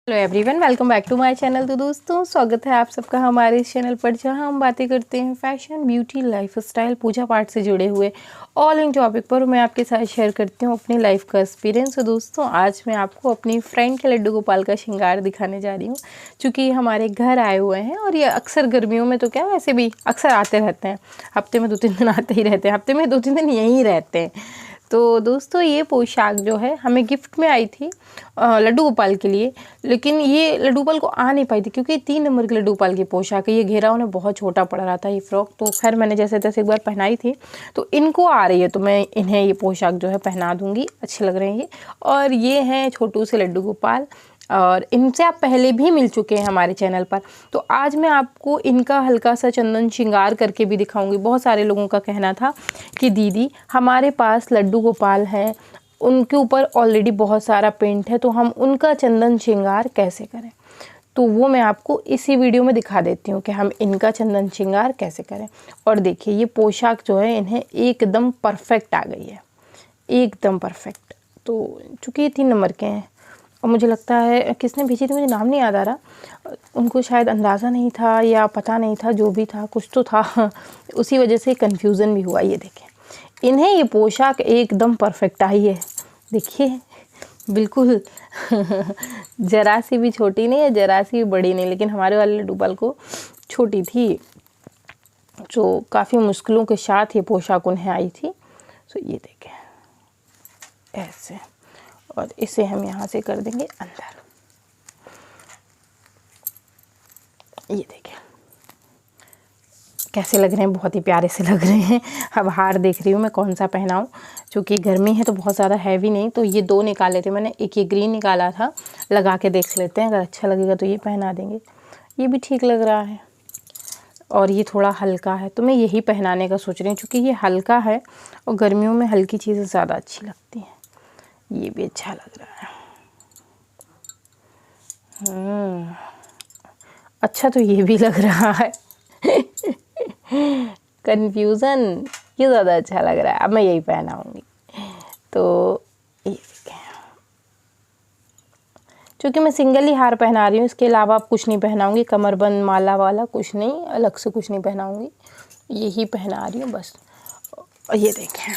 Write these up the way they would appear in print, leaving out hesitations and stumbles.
Hello everyone, welcome back to my channel. तो दोस्तों, स्वागत है आप सबका हमारे इस चैनल पर, जहां हम बातें करते हैं फैशन, ब्यूटी, लाइफस्टाइल, पूजा पाठ से जुड़े हुए ऑल इन टॉपिक पर। मैं आपके साथ शेयर करती हूं अपनी लाइफ का एक्सपीरियंस। तो दोस्तों, आज मैं आपको अपनी फ्रेंड के लड्डू गोपाल का श्रृंगार दिखाने जा रही हूँ, क्योंकि ये हमारे घर आए हुए हैं और ये अक्सर गर्मियों में तो क्या, वैसे भी अक्सर आते रहते हैं। हफ्ते में 2-3 दिन आते ही रहते हैं, हफ्ते में 2-3 दिन यहीं रहते हैं। तो दोस्तों, ये पोशाक जो है हमें गिफ्ट में आई थी लड्डू गोपाल के लिए, लेकिन ये लड्डू गोपाल को आ नहीं पाई थी क्योंकि 3 नंबर के लड्डू गोपाल की पोशाक है। ये घेरा उन्हें बहुत छोटा पड़ रहा था ये फ्रॉक। तो खैर मैंने जैसे तैसे एक बार पहनाई थी, तो इनको आ रही है, तो मैं इन्हें ये पोशाक जो है पहना दूंगी। अच्छे लग रहे हैं ये। और ये हैं छोटू से लड्डू गोपाल, और इनसे आप पहले भी मिल चुके हैं हमारे चैनल पर। तो आज मैं आपको इनका हल्का सा चंदन श्रृंगार करके भी दिखाऊंगी। बहुत सारे लोगों का कहना था कि दीदी, हमारे पास लड्डू गोपाल हैं, उनके ऊपर ऑलरेडी बहुत सारा पेंट है, तो हम उनका चंदन श्रृंगार कैसे करें। तो वो मैं आपको इसी वीडियो में दिखा देती हूँ कि हम इनका चंदन श्रृंगार कैसे करें। और देखिए, ये पोशाक जो है इन्हें एकदम परफेक्ट आ गई है, एकदम परफेक्ट। तो चूँकि ये 3 नंबर के हैं, और मुझे लगता है किसने भेजी थी, मुझे नाम नहीं याद आ रहा, उनको शायद अंदाज़ा नहीं था या पता नहीं था, जो भी था कुछ तो था उसी वजह से कन्फ्यूज़न भी हुआ। ये देखें, इन्हें ये पोशाक एकदम परफेक्ट आई है। देखिए, बिल्कुल जरा सी भी छोटी नहीं है, जरा सी भी बड़ी नहीं, लेकिन हमारे वाले लड्डू गोपाल को छोटी थी, जो काफ़ी मुश्किलों के साथ ये पोशाक उन्हें आई थी। तो ये देखें ऐसे, और इसे हम यहाँ से कर देंगे अंदर। ये देखें कैसे लग रहे हैं, बहुत ही प्यारे से लग रहे हैं। अब हार देख रही हूँ मैं कौन सा पहनाऊँ, क्योंकि गर्मी है तो बहुत ज़्यादा हैवी नहीं। तो ये 2 निकाले थे मैंने, एक ये ग्रीन निकाला था, लगा के देख लेते हैं, अगर अच्छा लगेगा तो ये पहना देंगे। ये भी ठीक लग रहा है, और ये थोड़ा हल्का है, तो मैं यही पहनाने का सोच रही हूँ, क्योंकि ये हल्का है और गर्मियों में हल्की चीज़ें ज़्यादा अच्छी लगती हैं। ये भी अच्छा लग रहा है। अच्छा, तो ये भी लग रहा है कन्फ्यूज़न, ये ज़्यादा अच्छा लग रहा है। अब मैं यही पहनाऊँगी। तो ये देखें, क्योंकि मैं सिंगल ही हार पहना रही हूँ, इसके अलावा आप कुछ नहीं पहनाऊँगी, कमरबंद माला वाला कुछ नहीं, अलग से कुछ नहीं पहनाऊँगी, यही पहना रही हूँ बस। और ये देखें,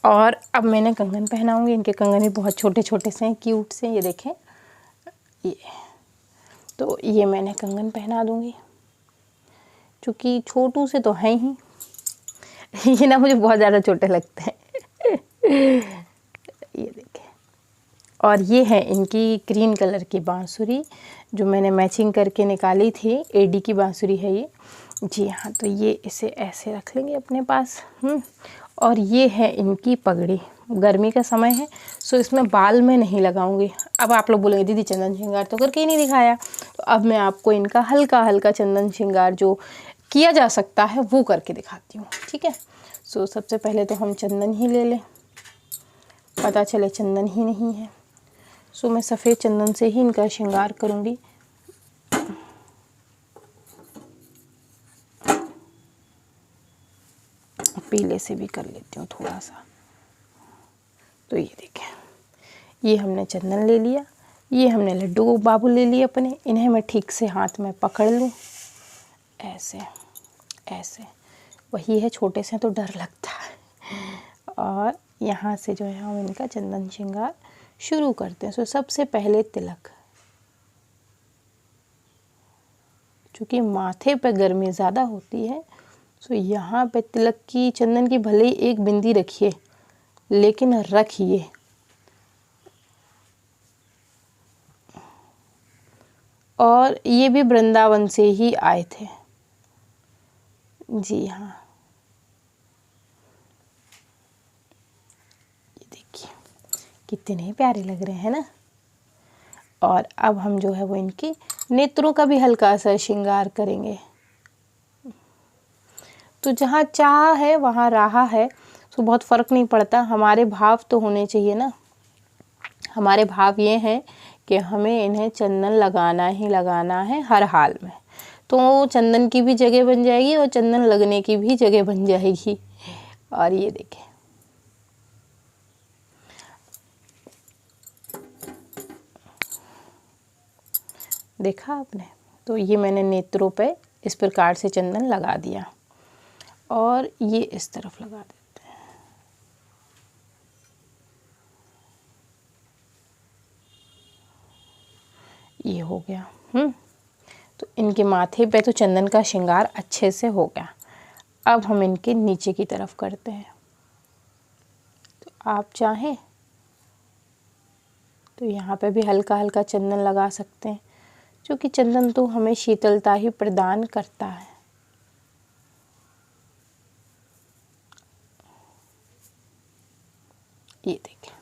और अब मैंने कंगन पहनाऊँगी। इनके कंगन भी बहुत छोटे छोटे से हैं, क्यूट से। ये देखें, ये तो ये मैंने कंगन पहना दूँगी, क्योंकि छोटू से तो हैं ही ये ना मुझे बहुत ज़्यादा छोटे लगते हैं ये देखें, और ये है इनकी ग्रीन कलर की बांसुरी, जो मैंने मैचिंग करके निकाली थी। एडी की बांसुरी है ये। जी हाँ, तो ये इसे ऐसे रख लेंगे अपने पास। और ये है इनकी पगड़ी। गर्मी का समय है, सो इसमें बाल में नहीं लगाऊंगी। अब आप लोग बोलेंगे दीदी, चंदन श्रृंगार तो करके ही नहीं दिखाया। तो अब मैं आपको इनका हल्का हल्का चंदन श्रृंगार जो किया जा सकता है वो करके दिखाती हूँ, ठीक है। सो सबसे पहले तो हम चंदन ही ले लें, पता चले चंदन ही नहीं है। सो मैं सफ़ेद चंदन से ही इनका श्रृंगार करूँगी। पीले से भी कर लेती हूँ थोड़ा सा। तो ये देखें, ये हमने चंदन ले लिया, ये हमने लड्डू बाबू ले लिए अपने। इन्हें मैं ठीक से हाथ में पकड़ लूँ, ऐसे ऐसे। वही है, छोटे से तो डर लगता है। और यहाँ से जो है हम इनका चंदन श्रृंगार शुरू करते हैं। सो सबसे पहले तिलक, क्योंकि माथे पे गर्मी ज़्यादा होती है, सो यहाँ पे तिलक की, चंदन की भले ही एक बिंदी रखिए, लेकिन रखिए। और ये भी वृंदावन से ही आए थे। जी हाँ, ये देखिए कितने प्यारे लग रहे हैं ना। और अब हम जो है वो इनकी नेत्रों का भी हल्का सा श्रृंगार करेंगे। तो जहाँ चाह है वहाँ राह है, तो बहुत फ़र्क नहीं पड़ता। हमारे भाव तो होने चाहिए ना। हमारे भाव ये हैं कि हमें इन्हें चंदन लगाना ही लगाना है हर हाल में। तो चंदन की भी जगह बन जाएगी और चंदन लगने की भी जगह बन जाएगी। और ये देखें, देखा आपने। तो ये मैंने नेत्रों पे इस प्रकार से चंदन लगा दिया और ये इस तरफ लगा देते हैं। ये हो गया। तो इनके माथे पे तो चंदन का श्रृंगार अच्छे से हो गया। अब हम इनके नीचे की तरफ करते हैं। तो आप चाहें तो यहाँ पे भी हल्का हल्का चंदन लगा सकते हैं, क्योंकि चंदन तो हमें शीतलता ही प्रदान करता है। ये देखिए,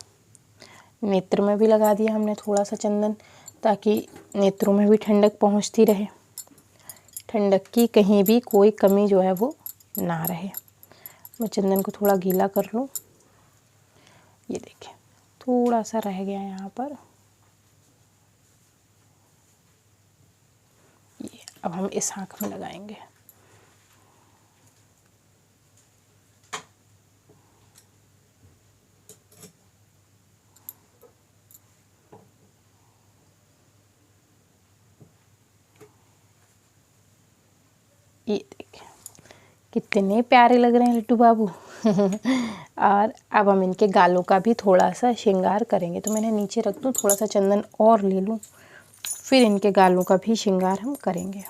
नेत्र में भी लगा दिया हमने थोड़ा सा चंदन, ताकि नेत्रों में भी ठंडक पहुंचती रहे, ठंडक की कहीं भी कोई कमी जो है वो ना रहे। मैं चंदन को थोड़ा गीला कर लूँ। ये देखिए, थोड़ा सा रह गया यहाँ पर। ये अब हम इस आँख में लगाएंगे। ये देखिए, कितने प्यारे लग रहे हैं लड्डू बाबू। और अब हम इनके गालों का भी थोड़ा सा श्रृंगार करेंगे। तो मैंने नीचे रख दूँ, थोड़ा सा चंदन और ले लूँ, फिर इनके गालों का भी श्रृंगार हम करेंगे।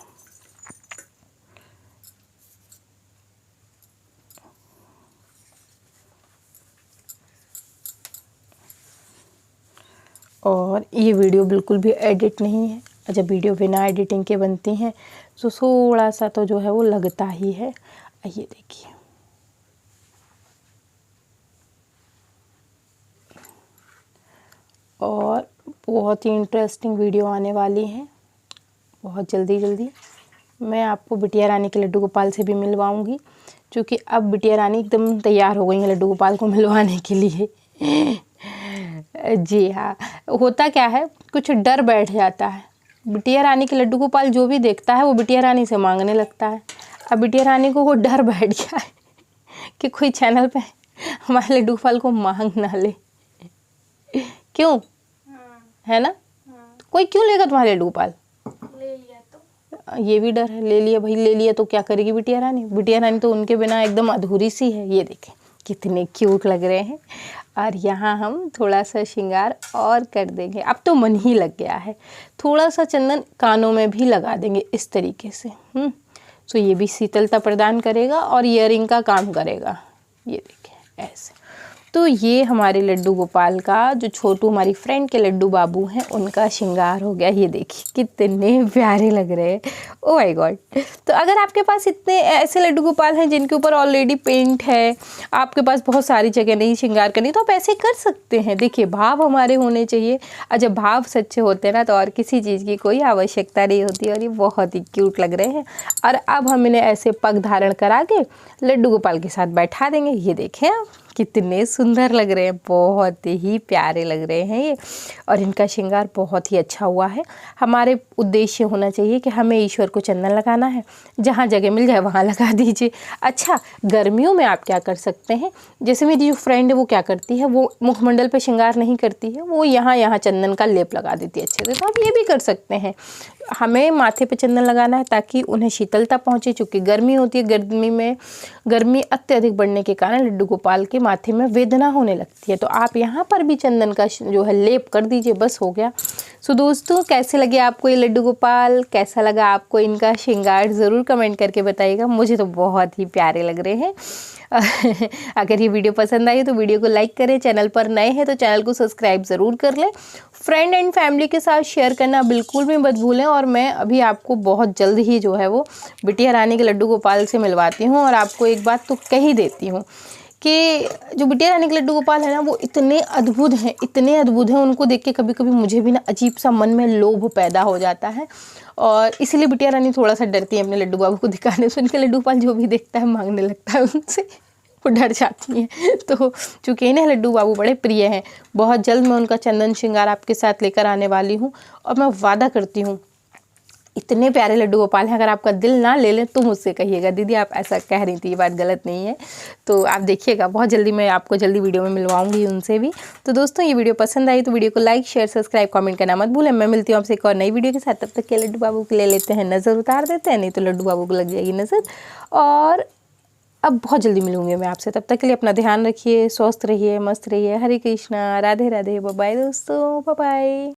और ये वीडियो बिल्कुल भी एडिट नहीं है। जब वीडियो बिना एडिटिंग के बनती हैं तो थोड़ा सा तो जो है वो लगता ही है। ये देखिए, और बहुत ही इंटरेस्टिंग वीडियो आने वाली है बहुत जल्दी। मैं आपको बिटिया रानी के लड्डू गोपाल से भी मिलवाऊंगी, क्योंकि अब बिटिया रानी एकदम तैयार हो गई है लड्डू गोपाल को मिलवाने के लिए। जी हाँ, होता क्या है, कुछ डर बैठ जाता है। बिटिया रानी के लड्डू गोपाल जो भी देखता है वो बिटिया रानी से मांगने लगता है। अब बिटिया रानी को वो डर बैठ गया है कि कोई चैनल पे हमारे लड्डू गोपाल को मांग ना ले। क्यों? है ना? कोई क्यों लेगा तुम्हारे लड्डू गोपाल? ले लिया तो ये भी डर है। ले लिया भाई, ले लिया तो क्या करेगी बिटिया रानी? बिटिया रानी तो उनके बिना एकदम अधूरी सी है। ये देखें कितने क्यूट लग रहे हैं। और यहाँ हम थोड़ा सा श्रृंगार और कर देंगे। अब तो मन ही लग गया है। थोड़ा सा चंदन कानों में भी लगा देंगे इस तरीके से। तो ये भी शीतलता प्रदान करेगा और ईयरिंग का काम करेगा। ये देखिए ऐसे। तो ये हमारे लड्डू गोपाल का, जो छोटू हमारी फ्रेंड के लड्डू बाबू हैं, उनका श्रृंगार हो गया। ये देखिए कितने प्यारे लग रहे हैं। Oh my God. तो अगर आपके पास इतने ऐसे लड्डू गोपाल हैं जिनके ऊपर ऑलरेडी पेंट है, आपके पास बहुत सारी जगह नहीं श्रृंगार करनी, तो आप ऐसे कर सकते हैं। देखिए, भाव हमारे होने चाहिए, और जब भाव सच्चे होते हैं ना, तो और किसी चीज़ की कोई आवश्यकता नहीं होती। और ये बहुत ही क्यूट लग रहे हैं। और अब हम इन्हें ऐसे पग धारण करा के लड्डू गोपाल के साथ बैठा देंगे। ये देखें आप कितने सुंदर लग रहे हैं, बहुत ही प्यारे लग रहे हैं ये। और इनका श्रृंगार बहुत ही अच्छा हुआ है। हमारे उद्देश्य होना चाहिए कि हमें ईश्वर को चंदन लगाना है, जहाँ जगह मिल जाए वहाँ लगा दीजिए। अच्छा, गर्मियों में आप क्या कर सकते हैं, जैसे मेरी जो फ्रेंड है वो क्या करती है, वो मुखमंडल पे श्रृंगार नहीं करती है, वो यहाँ चंदन का लेप लगा देती है अच्छे से। तो आप ये भी कर सकते हैं। हमें माथे पे चंदन लगाना है ताकि उन्हें शीतलता पहुँचे, चूँकि गर्मी होती है। गर्मी अत्यधिक बढ़ने के कारण लड्डू गोपाल के माथे में वेदना होने लगती है। तो आप यहाँ पर भी चंदन का जो है लेप कर दीजिए, बस हो गया। सो दोस्तों, कैसे लगे आपको ये लड्डू गोपाल, कैसा लगा आपको इनका श्रृंगार, ज़रूर कमेंट करके बताइएगा। मुझे तो बहुत ही प्यारे लग रहे हैं। अगर ये वीडियो पसंद आई तो वीडियो को लाइक करें, चैनल पर नए हैं तो चैनल को सब्सक्राइब ज़रूर कर लें, फ्रेंड एंड फैमिली के साथ शेयर करना बिल्कुल भी मत भूलें। और मैं अभी आपको बहुत जल्द ही जो है वो बिटिया रानी के लड्डू गोपाल से मिलवाती हूँ। और आपको एक बात तो कह ही देती हूँ कि जो बिटिया रानी के लड्डू गोपाल है ना, वो इतने अद्भुत हैं, उनको देख के कभी कभी मुझे भी ना अजीब सा मन में लोभ पैदा हो जाता है। और इसलिए बिटिया रानी थोड़ा सा डरती है अपने लड्डू बाबू को दिखाने से। उनके लड्डू गोपाल जो भी देखता है मांगने लगता है उनसे, वो डर जाती हैं। तो चूँकि इन्हें लड्डू बाबू बड़े प्रिय हैं, बहुत जल्द मैं उनका चंदन श्रृंगार आपके साथ लेकर आने वाली हूँ। और मैं वादा करती हूँ इतने प्यारे लड्डू गोपाल हैं, अगर आपका दिल ना ले लें तो मुझसे कहिएगा दीदी आप ऐसा कह रही थी, ये बात गलत नहीं है। तो आप देखिएगा, बहुत जल्दी मैं आपको जल्दी वीडियो में मिलवाऊंगी उनसे भी। तो दोस्तों ये वीडियो पसंद आई तो वीडियो को लाइक शेयर सब्सक्राइब कमेंट करना मत भूलें। मैं मिलती हूँ आपसे एक और नई वीडियो के साथ, तब तक के लड्डू बाबू को ले लेते हैं नज़र, उतार देते हैं, नहीं तो लड्डू बाबू को लग जाएगी नज़र। और अब बहुत जल्दी मिलूंगी मैं आपसे, तब तक के लिए अपना ध्यान रखिए, स्वस्थ रहिए, मस्त रहिए। हरे कृष्णा, राधे राधे, बाय बाय दोस्तों, बाय बाय।